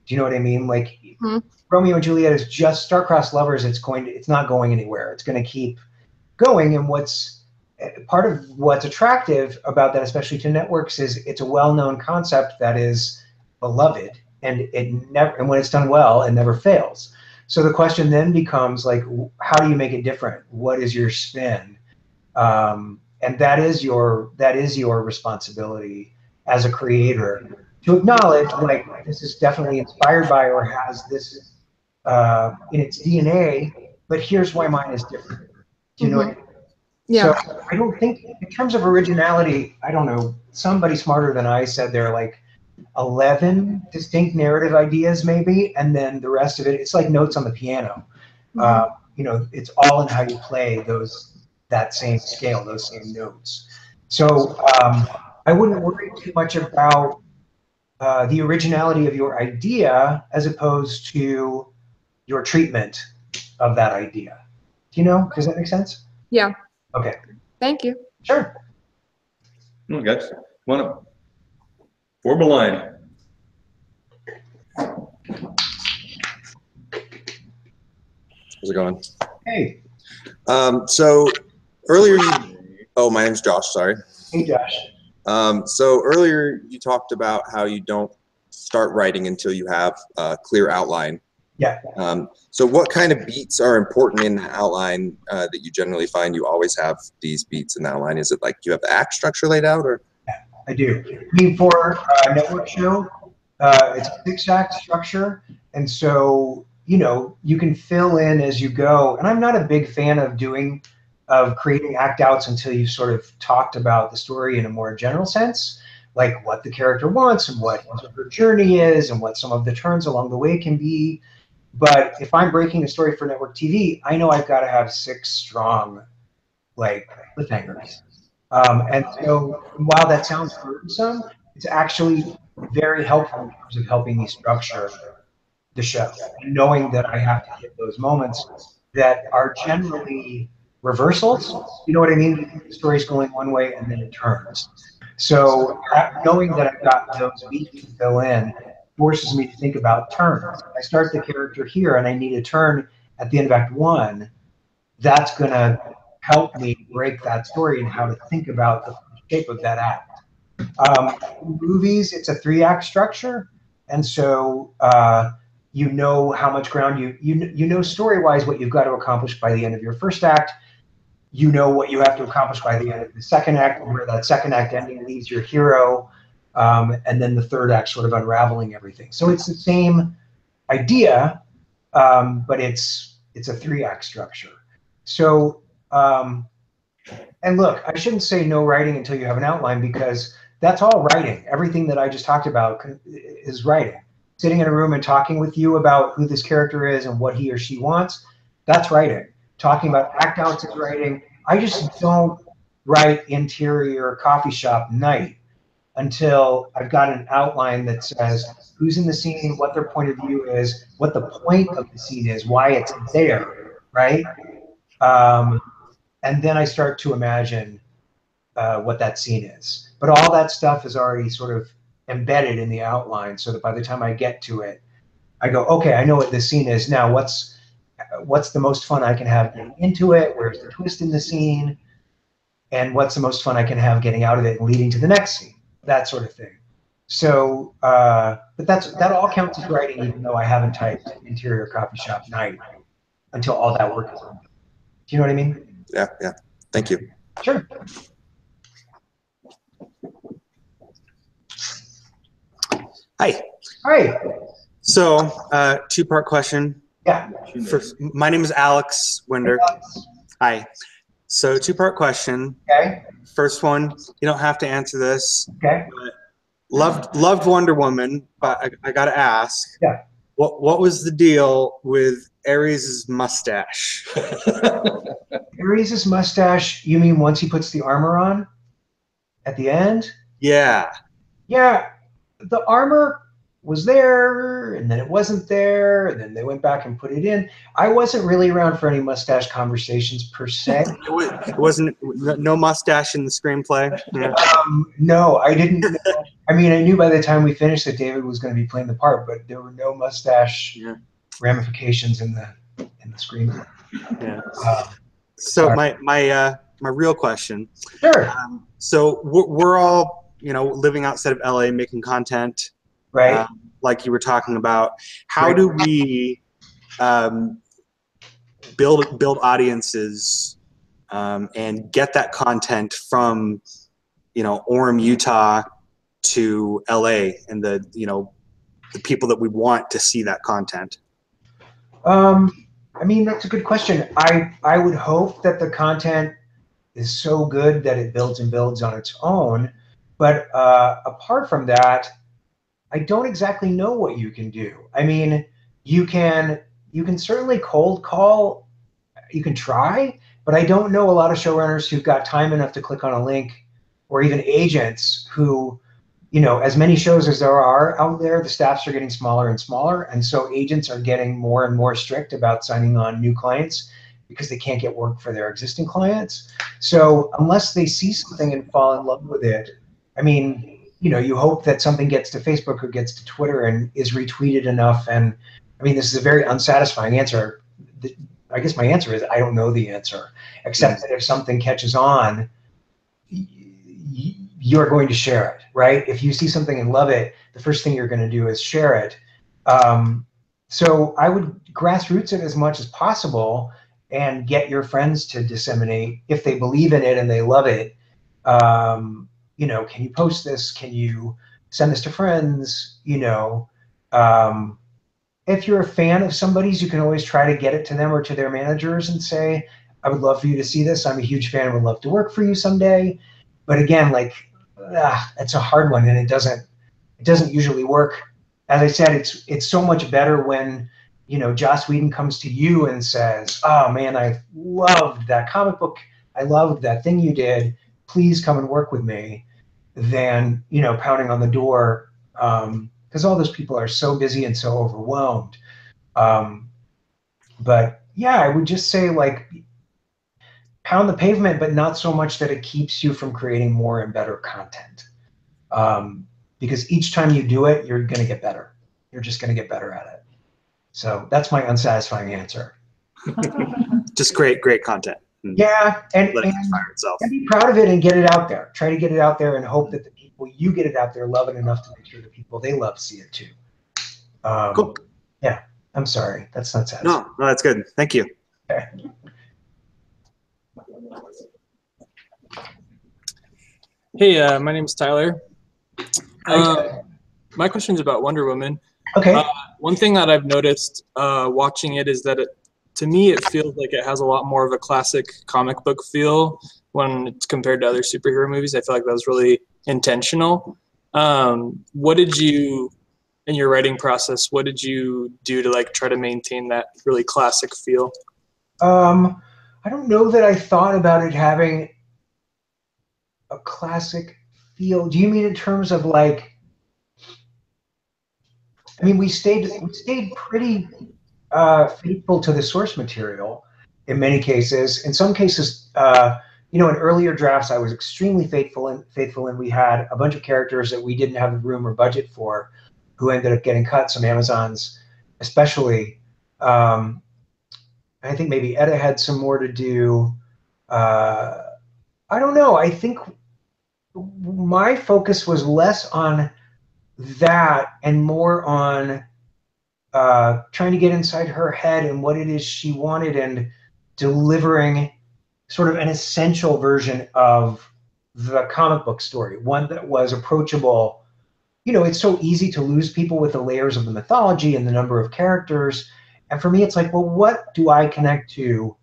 Do you know what I mean? Like Mhm. Romeo and Juliet is just star-crossed lovers. It's not going anywhere. It's going to keep going. And part of what's attractive about that, especially to networks, is it's a well-known concept that is beloved, and when it's done well, it never fails. So the question then becomes like, how do you make it different? What is your spin? And that is your responsibility as a creator to acknowledge, like, this is definitely inspired by or has this in its DNA, but here's why mine is different. Do you know what I mean? Yeah. So I don't think, in terms of originality, I don't know, somebody smarter than I said there are like 11 distinct narrative ideas maybe, and then the rest of it, it's like notes on the piano. You know, it's all in how you play that same scale, those same notes. So I wouldn't worry too much about the originality of your idea as opposed to your treatment of that idea. Do you know? Does that make sense? Yeah. Okay. Thank you. Sure. Come on, guys. Come on up. Form a line. How's it going? Hey. So earlier oh, my name's Josh, sorry. Hey, Josh. So earlier you talked about how you don't start writing until you have a clear outline. Yeah. So what kind of beats are important in the outline that you generally find you always have these beats in the outline? Is it like you have the act structure laid out, or? Yeah, I do. I mean, for a network show, it's a 6-act structure. And so, you know, you can fill in as you go. And I'm not a big fan of creating act outs until you've sort of talked about the story in a more general sense, like what the character wants and what her journey is and what some of the turns along the way can be. But if I'm breaking a story for network TV, I know I've got to have 6 strong, like, cliffhangers. And so while that sounds burdensome, it's actually very helpful in terms of helping me structure the show, and knowing that I have to hit those moments that are generally reversals. You know what I mean? The story's going one way and then it turns. So knowing that I've got those beats to fill in forces me to think about turns. If I start the character here and I need a turn at the end of Act 1, that's going to help me break that story and how to think about the shape of that act. In movies, it's a 3-act structure, and so you know how much ground you know story-wise what you've got to accomplish by the end of your first act. You know what you have to accomplish by the end of the second act, where that second act ending leaves your hero, and then the third act sort of unraveling everything. So it's the same idea, but it's a 3-act structure. So, and look, I shouldn't say no writing until you have an outline, because that's all writing. Everything that I just talked about is writing. Sitting in a room and talking with you about who this character is and what he or she wants, that's writing. Talking about act outs is writing. I just don't write interior coffee shop night until I've got an outline that says who's in the scene, what their point of view is, what the point of the scene is, why it's there, right? And then I start to imagine what that scene is. But all that stuff is already sort of embedded in the outline, so that by the time I get to it, I go, okay, I know what this scene is. Now what's the most fun I can have getting into it? Where's the twist in the scene? And what's the most fun I can have getting out of it and leading to the next scene? That sort of thing. So, but that all counts as writing, even though I haven't typed interior coffee shop night until all that work is done. Do you know what I mean? Yeah, yeah. Thank you. Sure. Hi. Hi. So, 2-part question. Yeah. First, my name is Alex Winder. Hi. So, 2-part question. Okay. First one, you don't have to answer this. Okay. But loved Wonder Woman, but I gotta ask. Yeah. What was the deal with Ares' mustache? Ares' mustache, you mean once he puts the armor on at the end? Yeah. Yeah, the armor was there, and then it wasn't there, and then they went back and put it in. I wasn't really around for any mustache conversations per se. It wasn't no mustache in the screenplay. Yeah. No, I didn't know. I mean, I knew by the time we finished that David was going to be playing the part, but there were no mustache ramifications in the screenplay. Yeah. Sorry. So my real question. Sure. So we're all, you know, living outside of LA, making content, Right. like you were talking about. How do we build audiences and get that content from, you know, Orem, Utah to LA, and the, you know, the people that we want to see that content? I mean, that's a good question. I would hope that the content is so good that it builds and builds on its own. But apart from that, I don't exactly know what you can do. I mean, you can certainly cold call. You can try, but I don't know a lot of showrunners who've got time enough to click on a link, or even agents who, you know, as many shows as there are out there, the staffs are getting smaller and smaller, and so agents are getting more and more strict about signing on new clients because they can't get work for their existing clients. So unless they see something and fall in love with it, I mean, you know, you hope that something gets to Facebook or gets to Twitter and is retweeted enough. And I mean, this is a very unsatisfying answer. I guess my answer is I don't know the answer, except that if something catches on, you're going to share it, right? If you see something and love it, the first thing you're going to do is share it. So I would grassroots it as much as possible and get your friends to disseminate if they believe in it and they love it. You know, can you post this? Can you send this to friends? You know, if you're a fan of somebody's, you can always try to get it to them or to their managers and say, I would love for you to see this. I'm a huge fan and would love to work for you someday. But again, like, it's a hard one, and it doesn't usually work. As I said, it's so much better when, you know, Joss Whedon comes to you and says, oh man, I loved that comic book. I loved that thing you did. Please come and work with me, than, you know, pounding on the door, because all those people are so busy and so overwhelmed. But yeah, I would just say, like, pound the pavement, but not so much that it keeps you from creating more and better content. Because each time you do it, you're going to get better. You're just going to get better at it. So that's my unsatisfying answer. Just great content. Yeah, and fire itself. And be proud of it and get it out there. Try to get it out there and hope that the people you get it out there love it enough to make sure the people they love see it too. Cool. Yeah, I'm sorry. That's not satisfying. No, that's good. Thank you. Okay. Hey, my name's Tyler. My question is about Wonder Woman. Okay. One thing that I've noticed watching it is that to me, it feels like it has a lot more of a classic comic book feel when it's compared to other superhero movies. I feel like that was really intentional. What did you, in your writing process, what did you do to like try to maintain that really classic feel? I don't know that I thought about it having a classic feel. Do you mean in terms of like? I mean, we stayed pretty faithful to the source material in many cases. In some cases, you know, in earlier drafts, I was extremely faithful, and we had a bunch of characters that we didn't have the room or budget for, who ended up getting cut. Some Amazons, especially. I think maybe Etta had some more to do. I don't know. I think my focus was less on that and more on trying to get inside her head and what it is she wanted, and delivering sort of an essential version of the comic book story, one that was approachable. You know, it's so easy to lose people with the layers of the mythology and the number of characters. And for me, it's like, well, what do I connect to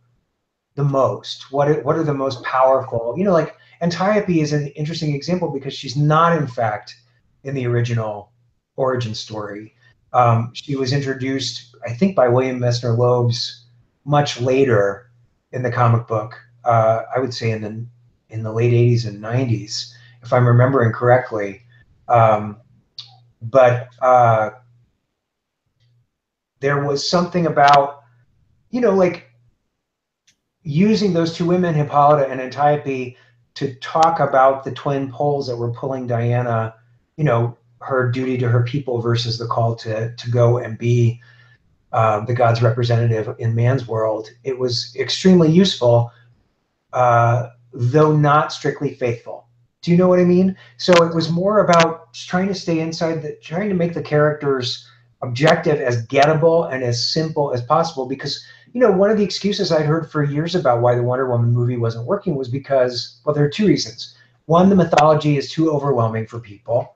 the most? What are the most powerful? You know, like Antiope is an interesting example because she's not, in fact, in the original origin story. She was introduced, I think, by William Messner Loebs much later in the comic book. I would say in the late 80s and 90s, if I'm remembering correctly. But there was something about, you know, like using those two women, Hippolyta and Antiope, to talk about the twin poles that were pulling Diana you know, her duty to her people versus the call to go and be the God's representative in man's world, it was extremely useful, though not strictly faithful. Do you know what I mean? So it was more about trying to stay inside, trying to make the characters objective, as gettable and as simple as possible. Because, you know, one of the excuses I'd heard for years about why the Wonder Woman movie wasn't working was because, well, there are two reasons. One, the mythology is too overwhelming for people.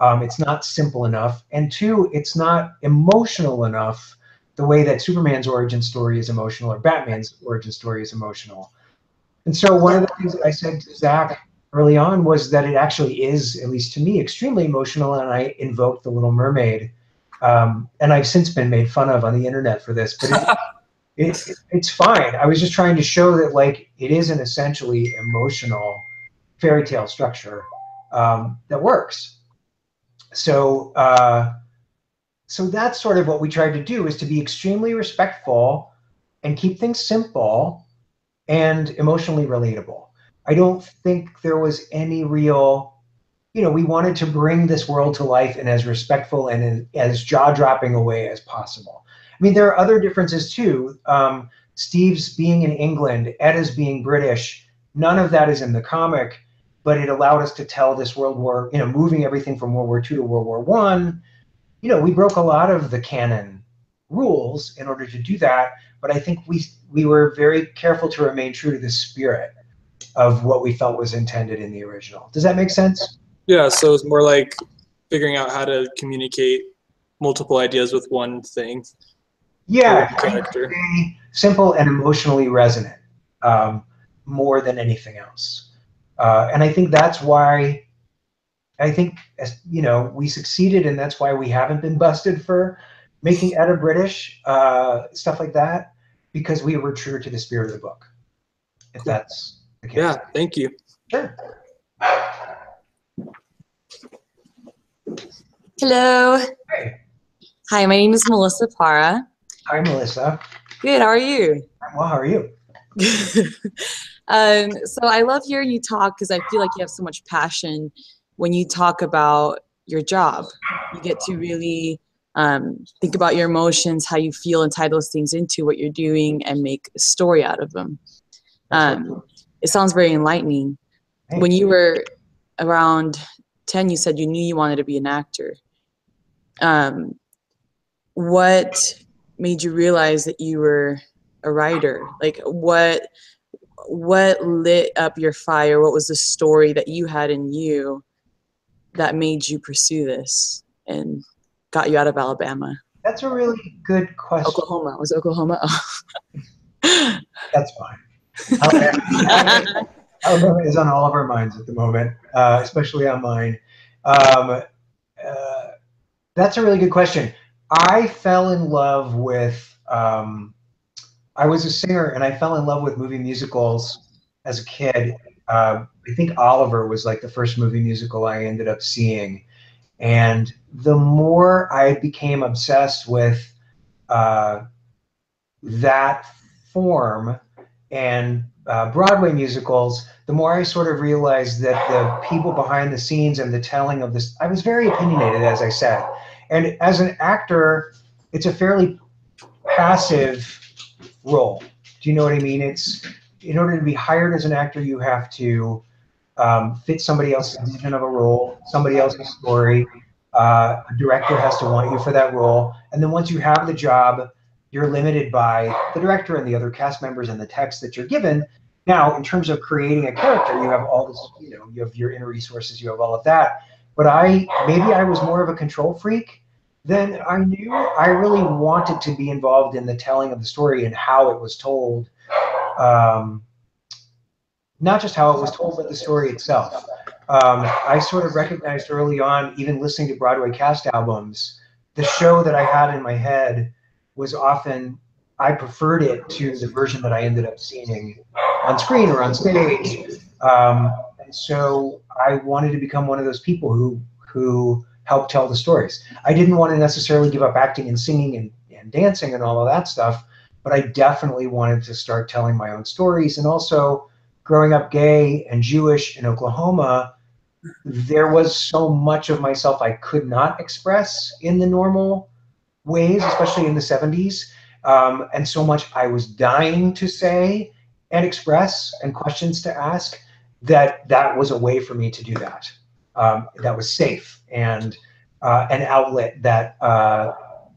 It's not simple enough. And two, it's not emotional enough the way that Superman's origin story is emotional or Batman's origin story is emotional. And so one of the things that I said to Zach early on was that it actually is, at least to me, extremely emotional, and I invoked The Little Mermaid. And I've since been made fun of on the internet for this, but it's fine. I was just trying to show that, like, it is an essentially emotional fairy tale structure that works. So so that's sort of what we tried to do, is to be extremely respectful and keep things simple and emotionally relatable. I don't think there was any real, you know, we wanted to bring this world to life in as respectful and as jaw-dropping a way as possible. I mean, there are other differences too. Steve's being in England, Edda's being British, none of that is in the comic, but it allowed us to tell this World War, you know, moving everything from World War II to World War I. You know, we broke a lot of the canon rules in order to do that, but I think we were very careful to remain true to the spirit of what we felt was intended in the original. Does that make sense? Yeah, so it's more like figuring out how to communicate multiple ideas with one thing. Yeah, character. Simple and emotionally resonant, more than anything else. And I think that's why, I think, you know, we succeeded, and that's why we haven't been busted for making Edda British, stuff like that, because we were true to the spirit of the book, if that's the case. Yeah, thank you. Sure. Hello. Hey. Hi, my name is Melissa Para. Hi, Melissa. Good, how are you? I'm well, how are you? So I love hearing you talk, because I feel like you have so much passion when you talk about your job. You get to really think about your emotions, how you feel, and tie those things into what you're doing and make a story out of them. It sounds very enlightening. Thanks. When you were around 10, you said you knew you wanted to be an actor. What made you realize that you were a writer? Like, what lit up your fire? What was the story that you had in you that made you pursue this and got you out of Alabama? That's a really good question. Oklahoma. Was it Oklahoma? Oh. That's fine. Alabama is on all of our minds at the moment, especially on mine. That's a really good question. I fell in love with, I was a singer, and I fell in love with movie musicals as a kid. I think Oliver was like the first movie musical I ended up seeing. And the more I became obsessed with that form and Broadway musicals, the more I sort of realized that the people behind the scenes and the telling of this, I was very opinionated, as I said. And as an actor, it's a fairly passive role. Do you know what I mean? It's, in order to be hired as an actor, you have to fit somebody else's vision of a role, somebody else's story. A director has to want you for that role. And then once you have the job, you're limited by the director and the other cast members and the text that you're given. Now, in terms of creating a character, you have all this, you know, you have your inner resources, you have all of that. But maybe I was more of a control freak than I knew. I really wanted to be involved in the telling of the story and how it was told. Not just how it was told, but the story itself. I sort of recognized early on, even listening to Broadway cast albums, the show that I had in my head was often, I preferred it to the version that I ended up seeing on screen or on stage. And so I wanted to become one of those people who helped tell the stories. I didn't want to necessarily give up acting and singing and dancing and all of that stuff, but I definitely wanted to start telling my own stories. And also, growing up gay and Jewish in Oklahoma, there was so much of myself I could not express in the normal ways, especially in the 70s, and so much I was dying to say and express and questions to ask, that was a way for me to do that. That was safe and an outlet that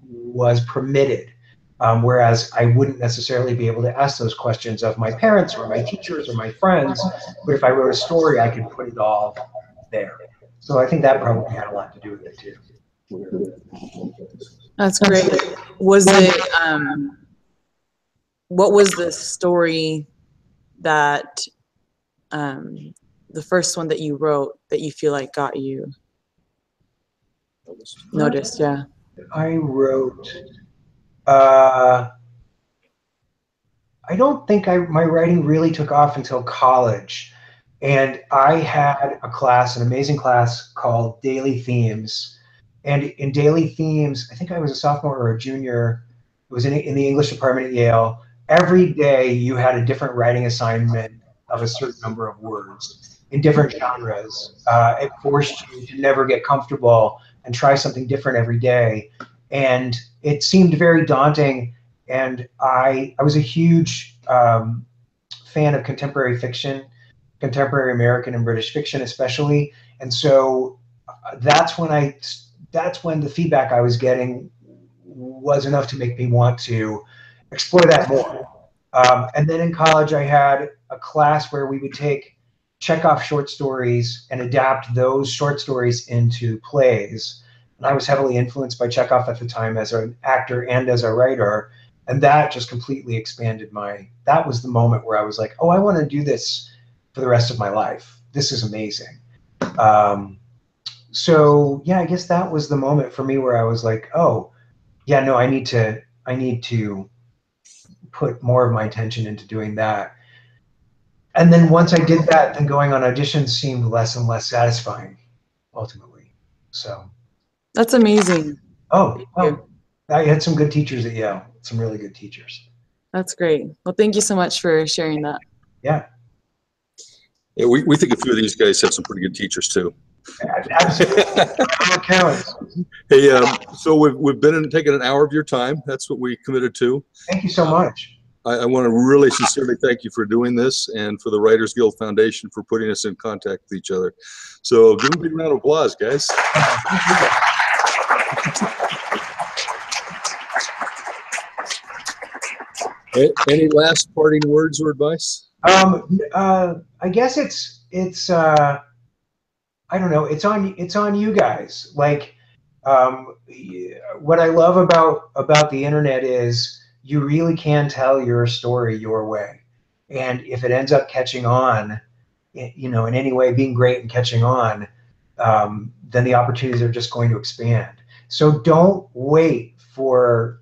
was permitted. Whereas I wouldn't necessarily be able to ask those questions of my parents or my teachers or my friends, but if I wrote a story, I could put it all there. So I think that probably had a lot to do with it too. That's great. Was it, what was the story that, the first one that you wrote that you feel like got you noticed? Yeah. I wrote, I don't think my writing really took off until college. And I had a class, an amazing class called Daily Themes. And in Daily Themes, I think I was a sophomore or a junior. It was in the English department at Yale. Every day you had a different writing assignment of a certain number of words in different genres. It forced you to never get comfortable and try something different every day. And it seemed very daunting. And I was a huge fan of contemporary fiction, contemporary American and British fiction especially. And so that's when the feedback I was getting was enough to make me want to explore that more. And then in college, I had a class where we would take Chekhov short stories and adapt those short stories into plays. And I was heavily influenced by Chekhov at the time as an actor and as a writer. And that just completely expanded that was the moment where I was like, oh, I want to do this for the rest of my life. This is amazing. So yeah, I guess that was the moment for me where I was like, oh, yeah, no, I need to put more of my attention into doing that. And then once I did that, then going on auditions seemed less and less satisfying, ultimately. So. That's amazing. Oh, I had some good teachers at Yale, some really good teachers. That's great. Well, thank you so much for sharing that. Yeah. Yeah, we think a few of these guys have some pretty good teachers too. Absolutely. Hey, so we've been taking an hour of your time. That's what we committed to. Thank you so much. I want to really sincerely thank you for doing this, and for the Writers Guild Foundation for putting us in contact with each other. So give them a big round of applause, guys. Any last parting words or advice? I guess it's I don't know. It's on you guys. Like, what I love about the internet is you really can tell your story your way, and if it ends up catching on, in any way being great and catching on, then the opportunities are just going to expand. So don't wait for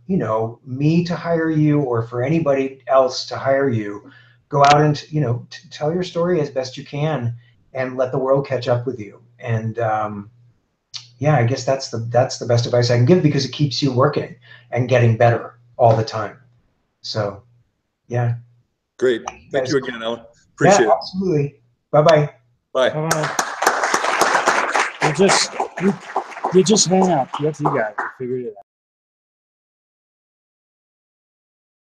me to hire you or for anybody else to hire you. Go out and tell your story as best you can, and let the world catch up with you. And yeah, I guess that's the best advice I can give, because it keeps you working and getting better all the time. So yeah. Great. Thank you again, Allan. Appreciate it. Absolutely. Bye-bye. Bye. You just hang up. That's you guys. Figured it out.